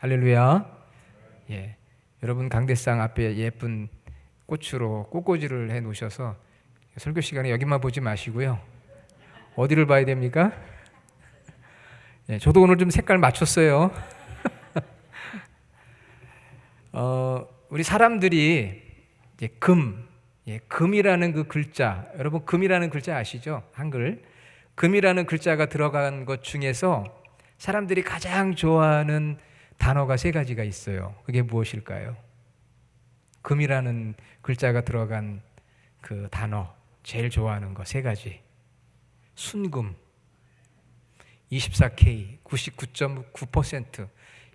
할렐루야. 예. 여러분 강대상 앞에 예쁜 꽃으로 꽃꽂이를 해 놓으셔서 설교 시간에 여기만 보지 마시고요. 어디를 봐야 됩니까? 예, 저도 오늘 좀 색깔 맞췄어요. 우리 사람들이 이제 금이라는 그 글자, 여러분 금이라는 글자 아시죠? 한글. 금이라는 글자가 들어간 것 중에서 사람들이 가장 좋아하는 단어가 세 가지가 있어요. 그게 무엇일까요? 금이라는 글자가 들어간 그 단어, 제일 좋아하는 거 세 가지. 순금, 24K, 99.9%,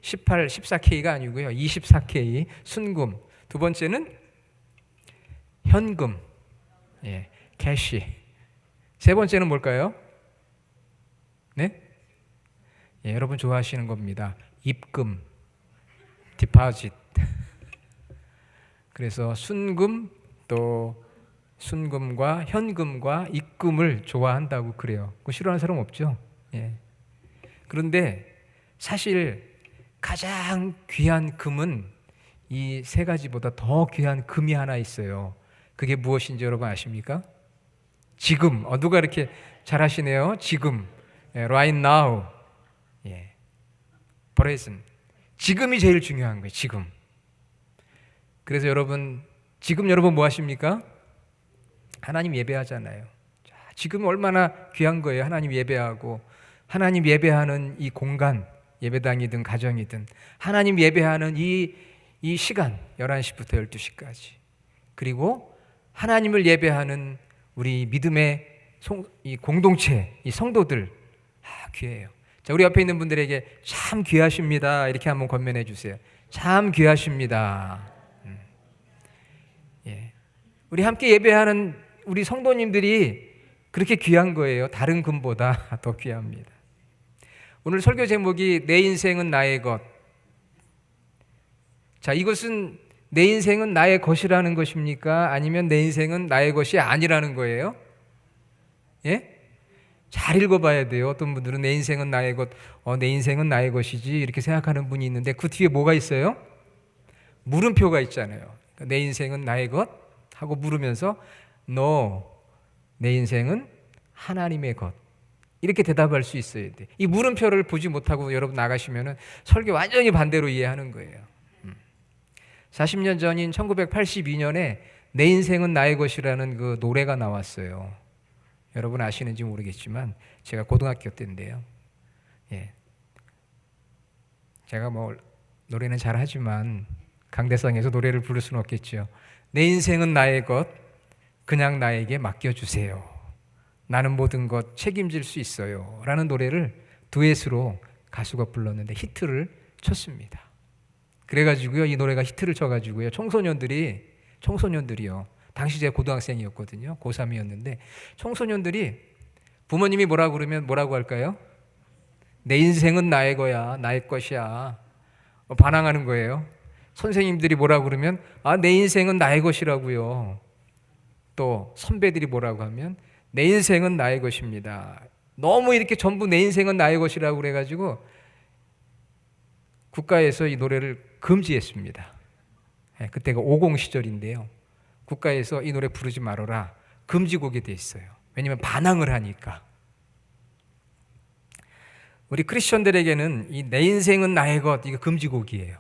14K가 아니고요. 24K, 순금. 두 번째는 현금, 캐시. 세 번째는 뭘까요? 네? 여러분 좋아하시는 겁니다. 입금, 디파짓. 그래서 순금, 또 순금과 현금과 입금을 좋아한다고 그래요. 그거 싫어하는 사람 없죠? 그런데 사실 가장 귀한 금은 이 세 가지보다 더 귀한 금이 하나 있어요. 그게 무엇인지 여러분 아십니까? 지금. 누가 이렇게 잘하시네요. 지금. Right now. present. 지금이 제일 중요한 거예요. 지금. 그래서 여러분 지금 여러분 뭐 하십니까? 하나님 예배하잖아요. 자, 지금 얼마나 귀한 거예요. 하나님 예배하고 하나님 예배하는 이 공간, 예배당이든 가정이든 하나님 예배하는 이 시간 11시부터 12시까지 그리고 하나님을 예배하는 우리 믿음의 이 공동체, 이 성도들 귀해요. 자, 우리 옆에 있는 분들에게 참 귀하십니다 이렇게 한번 권면해 주세요. 참 귀하십니다. 우리 함께 예배하는 우리 성도님들이 그렇게 귀한 거예요. 다른 금보다 더 귀합니다. 오늘 설교 제목이 내 인생은 나의 것. 자, 이것은 내 인생은 나의 것이라는 것입니까? 아니면 내 인생은 나의 것이 아니라는 거예요? 잘 읽어봐야 돼요. 어떤 분들은 내 인생은 나의 것, 내 인생은 나의 것이지 이렇게 생각하는 분이 있는데 그 뒤에 뭐가 있어요? 물음표가 있잖아요. 그러니까 내 인생은 나의 것 하고 물으면서 No, 내 인생은 하나님의 것. 이렇게 대답할 수 있어야 돼. 이 물음표를 보지 못하고 여러분 나가시면 설교 완전히 반대로 이해하는 거예요. 40년 전인 1982년에 내 인생은 나의 것이라는 그 노래가 나왔어요. 여러분 아시는지 모르겠지만 제가 고등학교 때인데요. 제가 뭐 노래는 잘하지만 강대상에서 노래를 부를 수는 없겠죠. 내 인생은 나의 것, 그냥 나에게 맡겨주세요. 나는 모든 것 책임질 수 있어요 라는 노래를 듀엣으로 가수가 불렀는데 히트를 쳤습니다. 그래가지고요, 이 노래가 히트를 쳐가지고요, 청소년들이요, 당시 제가 고등학생이었거든요. 고3이었는데 청소년들이 부모님이 뭐라고 그러면 뭐라고 할까요? 내 인생은 나의 거야, 나의 것이야. 반항하는 거예요. 선생님들이 뭐라고 그러면 내 인생은 나의 것이라고요. 또 선배들이 뭐라고 하면 내 인생은 나의 것입니다. 너무 이렇게 전부 내 인생은 나의 것이라고 그래가지고 국가에서 이 노래를 금지했습니다. 그때가 50 시절인데요. 국가에서 이 노래 부르지 말아라 금지곡이 돼 있어요. 왜냐하면 반항을 하니까. 우리 크리스천들에게는 이 내 인생은 나의 것 이거 금지곡이에요.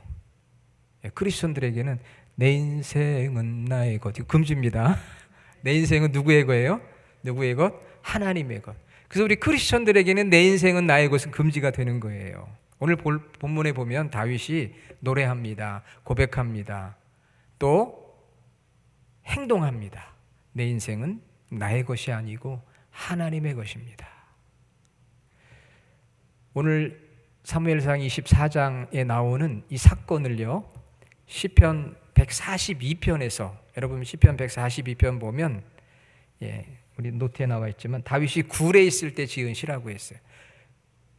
크리스천들에게는 내 인생은 나의 것 이거 금지입니다. 내 인생은 누구의 거예요? 누구의 것? 하나님의 것. 그래서 우리 크리스천들에게는 내 인생은 나의 것은 금지가 되는 거예요. 오늘 본문에 보면 다윗이 노래합니다. 고백합니다. 또 행동합니다. 내 인생은 나의 것이 아니고 하나님의 것입니다. 오늘 사무엘상 24장에 나오는 이 사건을요, 시편 142편에서 여러분 시편 142편 보면 우리 노트에 나와 있지만 다윗이 굴에 있을 때 지은 시라고 했어요.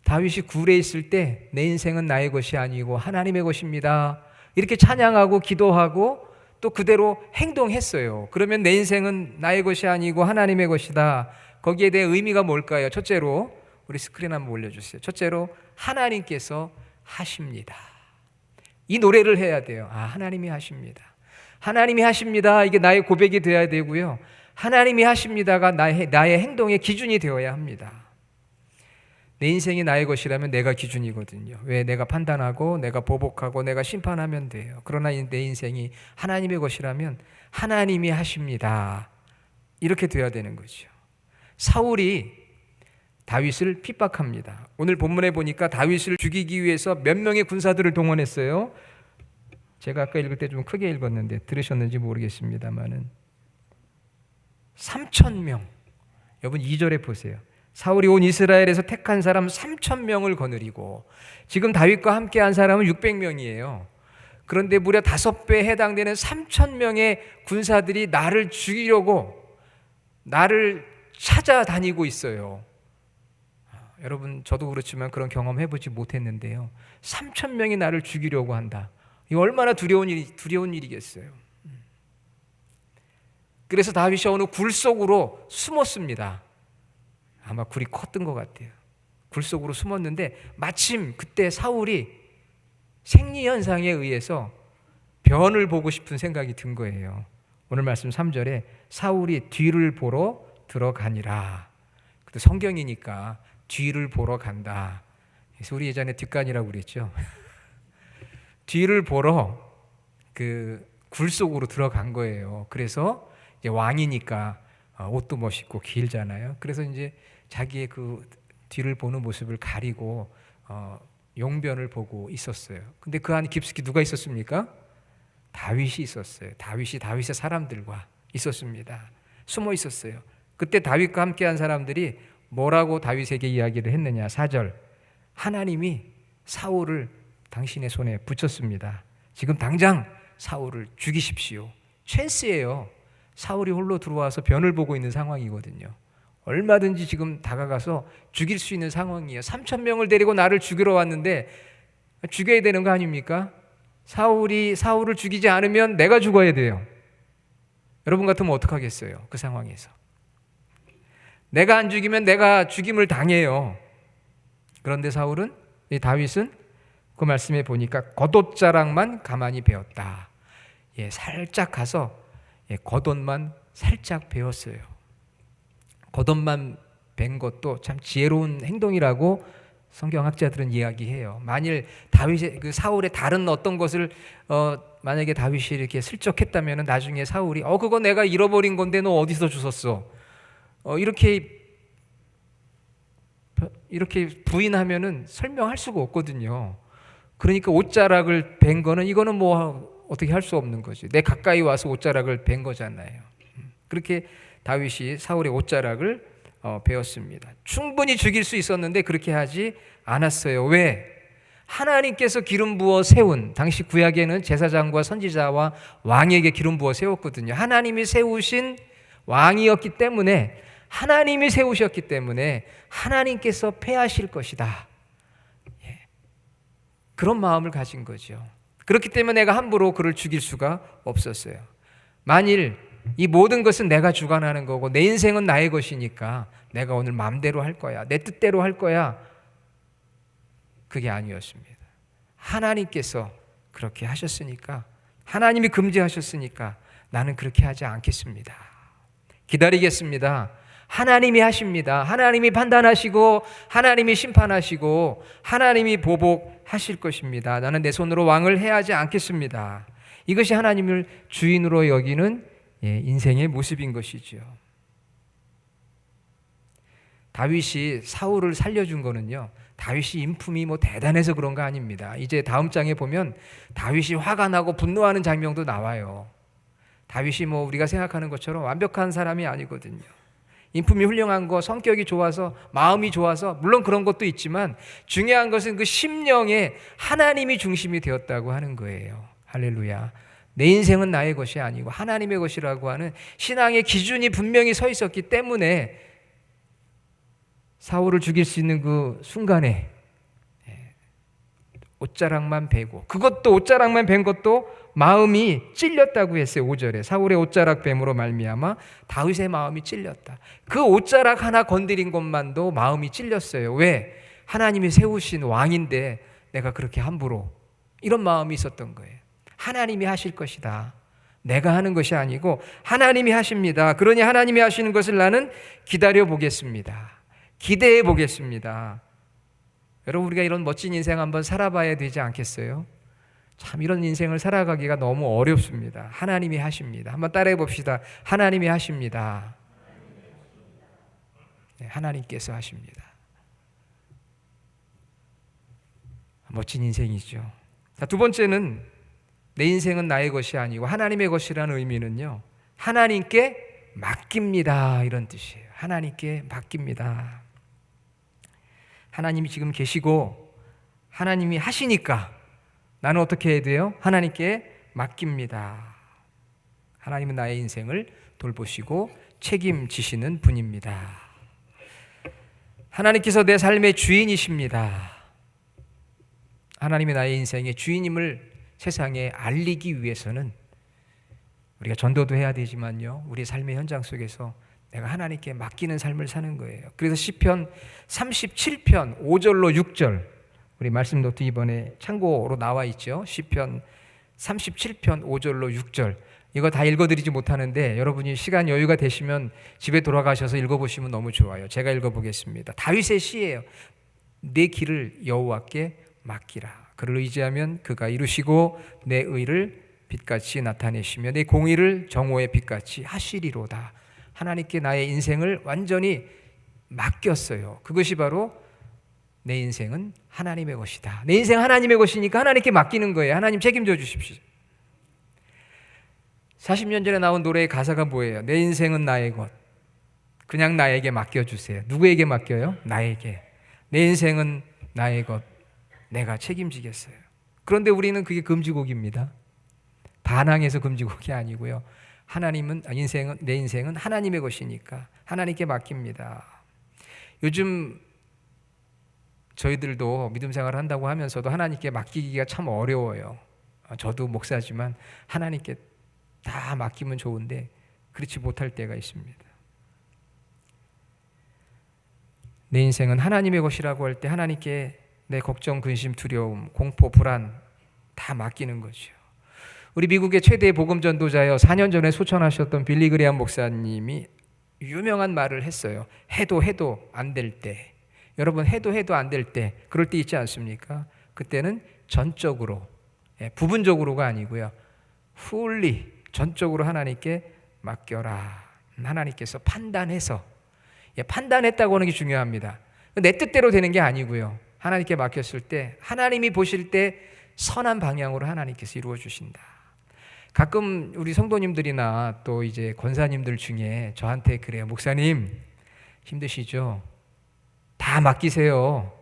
다윗이 굴에 있을 때 내 인생은 나의 것이 아니고 하나님의 것입니다 이렇게 찬양하고 기도하고 또 그대로 행동했어요. 그러면 내 인생은 나의 것이 아니고 하나님의 것이다. 거기에 대해 의미가 뭘까요? 첫째로 우리 스크린 한번 올려주세요. 첫째로 하나님께서 하십니다. 이 노래를 해야 돼요. 하나님이 하십니다. 하나님이 하십니다. 이게 나의 고백이 되어야 되고요. 하나님이 하십니다가 나의 행동의 기준이 되어야 합니다. 내 인생이 나의 것이라면 내가 기준이거든요. 왜? 내가 판단하고 내가 보복하고 내가 심판하면 돼요. 그러나 내 인생이 하나님의 것이라면 하나님이 하십니다. 이렇게 돼야 되는 거죠. 사울이 다윗을 핍박합니다. 오늘 본문에 보니까 다윗을 죽이기 위해서 몇 명의 군사들을 동원했어요. 제가 아까 읽을 때 좀 크게 읽었는데 들으셨는지 모르겠습니다만은 3,000명. 여러분 2절에 보세요. 사울이 온 이스라엘에서 택한 사람 3,000명을 거느리고 지금 다윗과 함께한 사람은 600명이에요. 그런데 무려 5배에 해당되는 3,000명의 군사들이 나를 죽이려고 나를 찾아다니고 있어요. 여러분 저도 그렇지만 그런 경험 해보지 못했는데요. 3,000명이 나를 죽이려고 한다. 이거 얼마나 두려운 일이겠어요. 그래서 다윗이 어느 굴 속으로 숨었습니다. 아마 굴이 컸던 것 같아요. 굴 속으로 숨었는데 마침 그때 사울이 생리현상에 의해서 변을 보고 싶은 생각이 든 거예요. 오늘 말씀 3절에 사울이 뒤를 보러 들어가니라. 근데 성경이니까 뒤를 보러 간다. 그래서 우리 예전에 뒷간이라고 그랬죠. 뒤를 보러 그 굴 속으로 들어간 거예요. 그래서 이제 왕이니까 옷도 멋있고 길잖아요. 그래서 이제 자기의 그 뒤를 보는 모습을 가리고 용변을 보고 있었어요. 근데 그 안에 깊숙이 누가 있었습니까? 다윗이 있었어요. 다윗의 사람들과 있었습니다. 숨어 있었어요. 그때 다윗과 함께한 사람들이 뭐라고 다윗에게 이야기를 했느냐? 4절. 하나님이 사울을 당신의 손에 붙였습니다. 지금 당장 사울을 죽이십시오. 찬스예요. 사울이 홀로 들어와서 변을 보고 있는 상황이거든요. 얼마든지 지금 다가가서 죽일 수 있는 상황이에요. 3,000명을 데리고 나를 죽이러 왔는데 죽여야 되는 거 아닙니까? 사울을 죽이지 않으면 내가 죽어야 돼요. 여러분 같으면 어떡하겠어요? 그 상황에서. 내가 안 죽이면 내가 죽임을 당해요. 그런데 다윗은 그 말씀에 보니까 겉옷자락만 가만히 베었다. 살짝 가서 겉옷만 살짝 베었어요. 겉옷만 벤 것도 참 지혜로운 행동이라고 성경학자들은 이야기해요. 만일 그 사울의 다른 어떤 것을 만약에 다윗이 이렇게 슬쩍 했다면 나중에 사울이 그거 내가 잃어버린 건데 너 어디서 주웠어? 이렇게 부인하면은 설명할 수가 없거든요. 그러니까 옷자락을 벤 거는 이거는 뭐 어떻게 할 수 없는 거지. 내 가까이 와서 옷자락을 벤 거잖아요. 그렇게 다윗이 사울의 옷자락을 베었습니다. 충분히 죽일 수 있었는데 그렇게 하지 않았어요. 왜? 하나님께서 기름 부어 세운, 당시 구약에는 제사장과 선지자와 왕에게 기름 부어 세웠거든요. 하나님이 세우신 왕이었기 때문에, 하나님이 세우셨기 때문에 하나님께서 패하실 것이다. 그런 마음을 가진 거죠. 그렇기 때문에 내가 함부로 그를 죽일 수가 없었어요. 만일 이 모든 것은 내가 주관하는 거고 내 인생은 나의 것이니까 내가 오늘 마음대로 할 거야, 내 뜻대로 할 거야, 그게 아니었습니다. 하나님께서 그렇게 하셨으니까, 하나님이 금지하셨으니까 나는 그렇게 하지 않겠습니다. 기다리겠습니다. 하나님이 하십니다. 하나님이 판단하시고 하나님이 심판하시고 하나님이 보복하실 것입니다. 나는 내 손으로 왕을 해하지 않겠습니다. 이것이 하나님을 주인으로 여기는 인생의 모습인 것이죠. 다윗이 사울을 살려준 거는요, 다윗이 인품이 대단해서 그런 거 아닙니다. 이제 다음 장에 보면 다윗이 화가 나고 분노하는 장면도 나와요. 다윗이 우리가 생각하는 것처럼 완벽한 사람이 아니거든요. 인품이 훌륭한 거, 성격이 좋아서, 마음이 좋아서, 물론 그런 것도 있지만 중요한 것은 그 심령에 하나님이 중심이 되었다고 하는 거예요. 할렐루야. 내 인생은 나의 것이 아니고 하나님의 것이라고 하는 신앙의 기준이 분명히 서 있었기 때문에 사울을 죽일 수 있는 그 순간에 옷자락만 베고, 그것도 옷자락만 벤 것도 마음이 찔렸다고 했어요. 5절에 사울의 옷자락 뱀으로 말미암아 다윗의 마음이 찔렸다. 그 옷자락 하나 건드린 것만도 마음이 찔렸어요. 왜? 하나님이 세우신 왕인데 내가 그렇게 함부로 이런 마음이 있었던 거예요. 하나님이 하실 것이다. 내가 하는 것이 아니고 하나님이 하십니다. 그러니 하나님이 하시는 것을 나는 기다려 보겠습니다. 기대해 보겠습니다. 여러분, 우리가 이런 멋진 인생 한번 살아봐야 되지 않겠어요? 참 이런 인생을 살아가기가 너무 어렵습니다. 하나님이 하십니다. 한번 따라해 봅시다. 하나님이 하십니다. 네, 하나님께서 하십니다. 멋진 인생이죠. 자, 두 번째는 내 인생은 나의 것이 아니고 하나님의 것이라는 의미는요, 하나님께 맡깁니다, 이런 뜻이에요. 하나님께 맡깁니다. 하나님이 지금 계시고 하나님이 하시니까 나는 어떻게 해야 돼요? 하나님께 맡깁니다. 하나님은 나의 인생을 돌보시고 책임지시는 분입니다. 하나님께서 내 삶의 주인이십니다. 하나님이 나의 인생의 주인임을 세상에 알리기 위해서는 우리가 전도도 해야 되지만요, 우리 삶의 현장 속에서 내가 하나님께 맡기는 삶을 사는 거예요. 그래서 시편 37편 5절로 6절, 우리 말씀 노트 이번에 참고로 나와 있죠. 시편 37편 5절로 6절, 이거 다 읽어드리지 못하는데 여러분이 시간 여유가 되시면 집에 돌아가셔서 읽어보시면 너무 좋아요. 제가 읽어보겠습니다. 다윗의 시예요. 내 길을 여호와께 맡기라. 그를 의지하면 그가 이루시고 내 의를 빛같이 나타내시며 내 공의를 정오의 빛같이 하시리로다. 하나님께 나의 인생을 완전히 맡겼어요. 그것이 바로 내 인생은 하나님의 것이다. 내 인생 하나님의 것이니까 하나님께 맡기는 거예요. 하나님 책임져 주십시오. 40년 전에 나온 노래의 가사가 뭐예요? 내 인생은 나의 것, 그냥 나에게 맡겨주세요. 누구에게 맡겨요? 나에게. 내 인생은 나의 것, 내가 책임지겠어요. 그런데 우리는 그게 금지곡입니다. 반항해서 금지곡이 아니고요, 하나님은 내 인생은 하나님의 것이니까 하나님께 맡깁니다. 요즘 저희들도 믿음 생활을 한다고 하면서도 하나님께 맡기기가 참 어려워요. 저도 목사지만 하나님께 다 맡기면 좋은데 그렇지 못할 때가 있습니다. 내 인생은 하나님의 것이라고 할 때 하나님께 내 걱정, 근심, 두려움, 공포, 불안 다 맡기는 거죠. 우리 미국의 최대의 복음 전도자여 4년 전에 소천하셨던 빌리 그레이엄 목사님이 유명한 말을 했어요. 해도 안 될 때, 여러분 해도 안 될 때, 그럴 때 있지 않습니까? 그때는 전적으로, 부분적으로가 아니고요, fully, 전적으로 하나님께 맡겨라. 하나님께서 판단해서, 판단했다고 하는 게 중요합니다. 내 뜻대로 되는 게 아니고요, 하나님께 맡겼을 때 하나님이 보실 때 선한 방향으로 하나님께서 이루어 주신다. 가끔 우리 성도님들이나 또 이제 권사님들 중에 저한테 그래요. 목사님 힘드시죠? 다 맡기세요.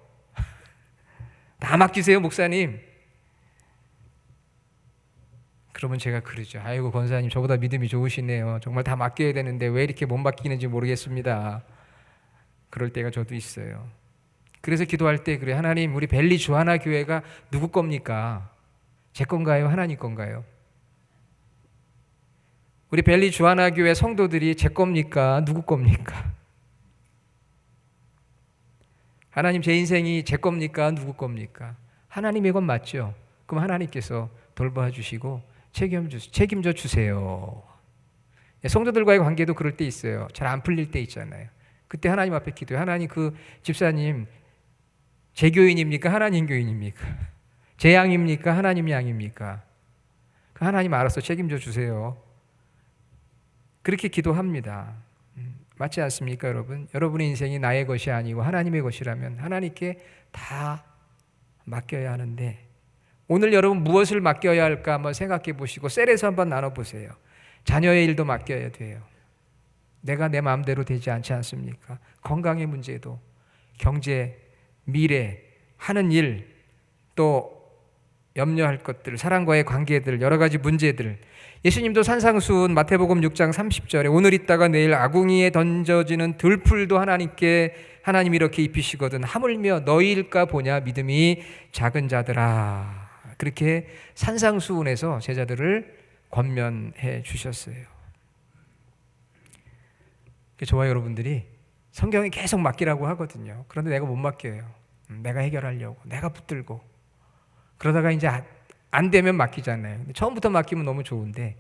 다 맡기세요, 목사님. 그러면 제가 그러죠. 아이고 권사님 저보다 믿음이 좋으시네요. 정말 다 맡겨야 되는데 왜 이렇게 못 맡기는지 모르겠습니다. 그럴 때가 저도 있어요. 그래서 기도할 때 그래, 하나님 우리 벨리 주하나 교회가 누구 겁니까? 제 건가요? 하나님 건가요? 우리 벨리 주하나 교회 성도들이 제 겁니까? 누구 겁니까? 하나님 제 인생이 제 겁니까? 누구 겁니까? 하나님의 건 맞죠? 그럼 하나님께서 돌봐 주시고 책임져 주세요. 성도들과의 관계도 그럴 때 있어요. 잘 안 풀릴 때 있잖아요. 그때 하나님 앞에 기도해요. 하나님 그 집사님 제 교인입니까? 하나님 교인입니까? 제 양입니까? 하나님 양입니까? 그 하나님 알아서 책임져 주세요. 그렇게 기도합니다. 맞지 않습니까, 여러분? 여러분의 인생이 나의 것이 아니고 하나님의 것이라면 하나님께 다 맡겨야 하는데, 오늘 여러분 무엇을 맡겨야 할까 한번 생각해 보시고 셀에서 한번 나눠보세요. 자녀의 일도 맡겨야 돼요. 내가 내 마음대로 되지 않지 않습니까? 건강의 문제도, 경제, 미래, 하는 일, 또 염려할 것들, 사람과의 관계들, 여러 가지 문제들. 예수님도 산상수훈 마태복음 6장 30절에 오늘 있다가 내일 아궁이에 던져지는 들풀도 하나님이 이렇게 입히시거든 하물며 너희일까 보냐 믿음이 작은 자들아. 그렇게 산상수훈에서 제자들을 권면해 주셨어요. 저와 여러분들이 성경에 계속 맡기라고 하거든요. 그런데 내가 못 맡겨요. 내가 해결하려고, 내가 붙들고, 그러다가 이제 안 되면 맡기잖아요. 근데 처음부터 맡기면 너무 좋은데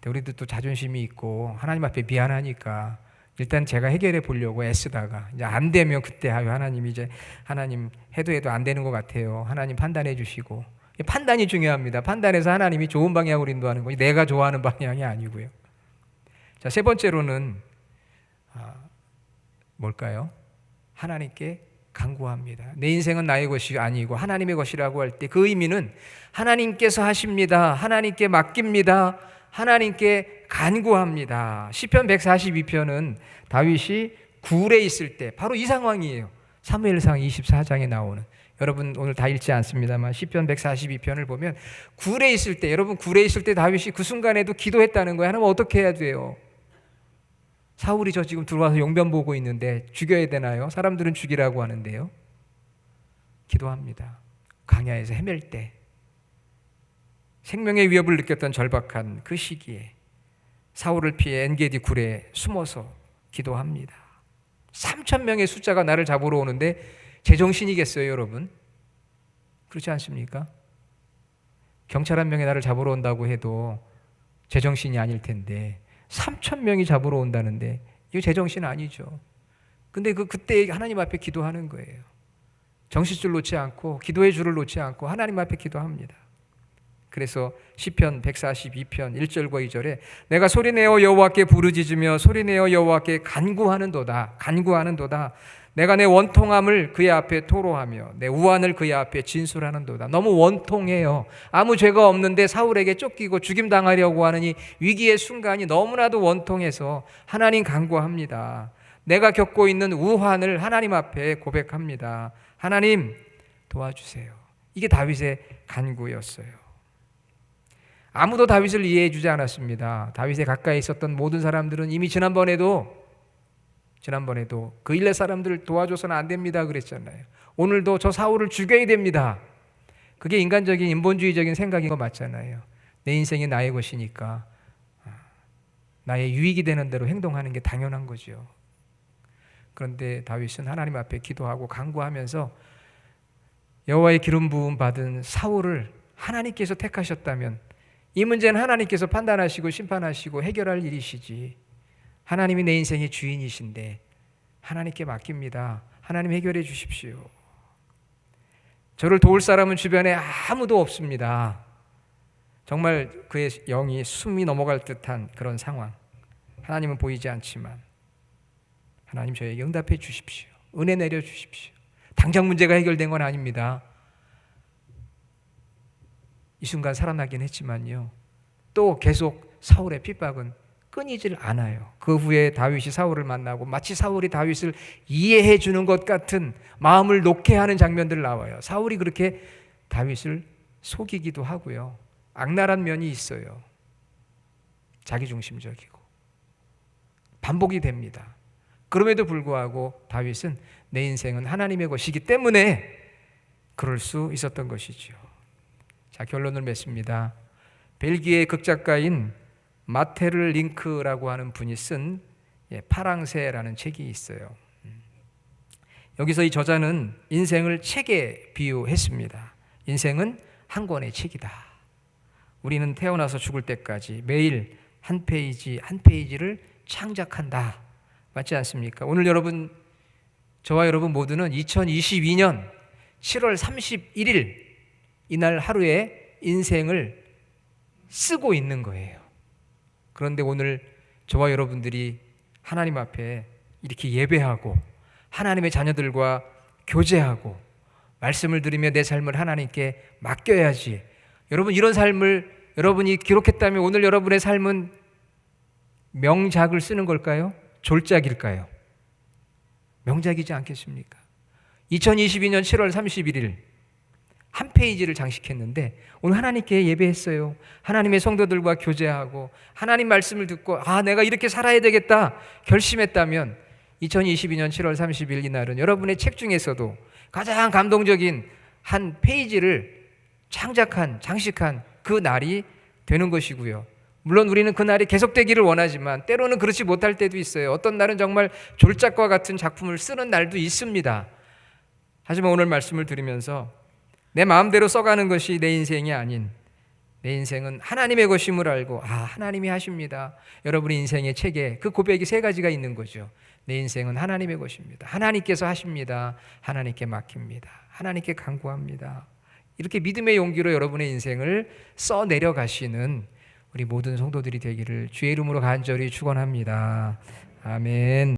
우리도 또 자존심이 있고 하나님 앞에 미안하니까 일단 제가 해결해 보려고 애쓰다가 이제 안 되면 그때 하나님 이제 하나님 해도 안 되는 것 같아요. 하나님 판단해 주시고 판단이 중요합니다. 판단해서 하나님이 좋은 방향으로 인도하는 거지 내가 좋아하는 방향이 아니고요. 자, 세 번째로는 뭘까요? 하나님께 간구합니다. 내 인생은 나의 것이 아니고 하나님의 것이라고 할 때 그 의미는 하나님께서 하십니다. 하나님께 맡깁니다. 하나님께 간구합니다. 시편 142편은 다윗이 굴에 있을 때 바로 이 상황이에요. 사무엘상 24장에 나오는, 여러분 오늘 다 읽지 않습니다만 시편 142편을 보면 굴에 있을 때, 여러분 굴에 있을 때 다윗이 그 순간에도 기도했다는 거예요. 하나님 어떻게 해야 돼요? 사울이 저 지금 들어와서 용변 보고 있는데 죽여야 되나요? 사람들은 죽이라고 하는데요. 기도합니다. 광야에서 헤맬 때 생명의 위협을 느꼈던 절박한 그 시기에 사울을 피해 엔게디 굴에 숨어서 기도합니다. 3,000명의 숫자가 나를 잡으러 오는데 제정신이겠어요, 여러분? 그렇지 않습니까? 경찰 한 명이 나를 잡으러 온다고 해도 제정신이 아닐 텐데 3,000명이 잡으러 온다는데 이거 제정신 아니죠. 근데 그때 하나님 앞에 기도하는 거예요. 정신줄 놓지 않고 기도의 줄을 놓지 않고 하나님 앞에 기도합니다. 그래서 시편 142편 1절과 2절에 내가 소리내어 여호와께 부르짖으며 소리내어 여호와께 간구하는도다. 내가 내 원통함을 그의 앞에 토로하며 내 우환을 그의 앞에 진술하는도다. 너무 원통해요. 아무 죄가 없는데 사울에게 쫓기고 죽임당하려고 하는 이 위기의 순간이 너무나도 원통해서 하나님 간구합니다. 내가 겪고 있는 우환을 하나님 앞에 고백합니다. 하나님 도와주세요. 이게 다윗의 간구였어요. 아무도 다윗을 이해해 주지 않았습니다. 다윗에 가까이 있었던 모든 사람들은 이미 지난번에도 그 일레 사람들을 도와줘서는 안 됩니다 그랬잖아요. 오늘도 저 사울을 죽여야 됩니다. 그게 인간적인 인본주의적인 생각인 거 맞잖아요. 내 인생이 나의 것이니까 나의 유익이 되는 대로 행동하는 게 당연한 거죠. 그런데 다윗은 하나님 앞에 기도하고 간구하면서 여호와의 기름 부음 받은 사울을 하나님께서 택하셨다면 이 문제는 하나님께서 판단하시고 심판하시고 해결할 일이시지, 하나님이 내 인생의 주인이신데 하나님께 맡깁니다. 하나님 해결해 주십시오. 저를 도울 사람은 주변에 아무도 없습니다. 정말 그의 영이 숨이 넘어갈 듯한 그런 상황. 하나님은 보이지 않지만 하나님 저에게 응답해 주십시오. 은혜 내려 주십시오. 당장 문제가 해결된 건 아닙니다. 이 순간 살아나긴 했지만요, 또 계속 사울의 핍박은 끊이질 않아요. 그 후에 다윗이 사울을 만나고 마치 사울이 다윗을 이해해 주는 것 같은 마음을 놓게 하는 장면들 나와요. 사울이 그렇게 다윗을 속이기도 하고요, 악랄한 면이 있어요. 자기중심적이고 반복이 됩니다. 그럼에도 불구하고 다윗은 내 인생은 하나님의 것이기 때문에 그럴 수 있었던 것이죠. 자, 결론을 맺습니다. 벨기에 극작가인 마테르 링크라고 하는 분이 쓴 파랑새라는 책이 있어요. 여기서 이 저자는 인생을 책에 비유했습니다. 인생은 한 권의 책이다. 우리는 태어나서 죽을 때까지 매일 한 페이지 한 페이지를 창작한다. 맞지 않습니까? 오늘 저와 여러분 모두는 2022년 7월 31일 이날 하루에 인생을 쓰고 있는 거예요. 그런데 오늘 저와 여러분들이 하나님 앞에 이렇게 예배하고 하나님의 자녀들과 교제하고 말씀을 들으며 내 삶을 하나님께 맡겨야지. 여러분, 이런 삶을 여러분이 기록했다면 오늘 여러분의 삶은 명작을 쓰는 걸까요? 졸작일까요? 명작이지 않겠습니까? 2022년 7월 31일 한 페이지를 장식했는데 오늘 하나님께 예배했어요. 하나님의 성도들과 교제하고 하나님 말씀을 듣고 내가 이렇게 살아야 되겠다 결심했다면 2022년 7월 30일 이날은 여러분의 책 중에서도 가장 감동적인 한 페이지를 장식한 그 날이 되는 것이고요. 물론 우리는 그 날이 계속되기를 원하지만 때로는 그렇지 못할 때도 있어요. 어떤 날은 정말 졸작과 같은 작품을 쓰는 날도 있습니다. 하지만 오늘 말씀을 들으면서 내 마음대로 써가는 것이 내 인생이 아닌 내 인생은 하나님의 것임을 알고 하나님이 하십니다. 여러분의 인생의 책에 그 고백이 3가지가 있는 거죠. 내 인생은 하나님의 것입니다. 하나님께서 하십니다. 하나님께 맡깁니다. 하나님께 간구합니다. 이렇게 믿음의 용기로 여러분의 인생을 써 내려가시는 우리 모든 성도들이 되기를 주의 이름으로 간절히 축원합니다. 아멘.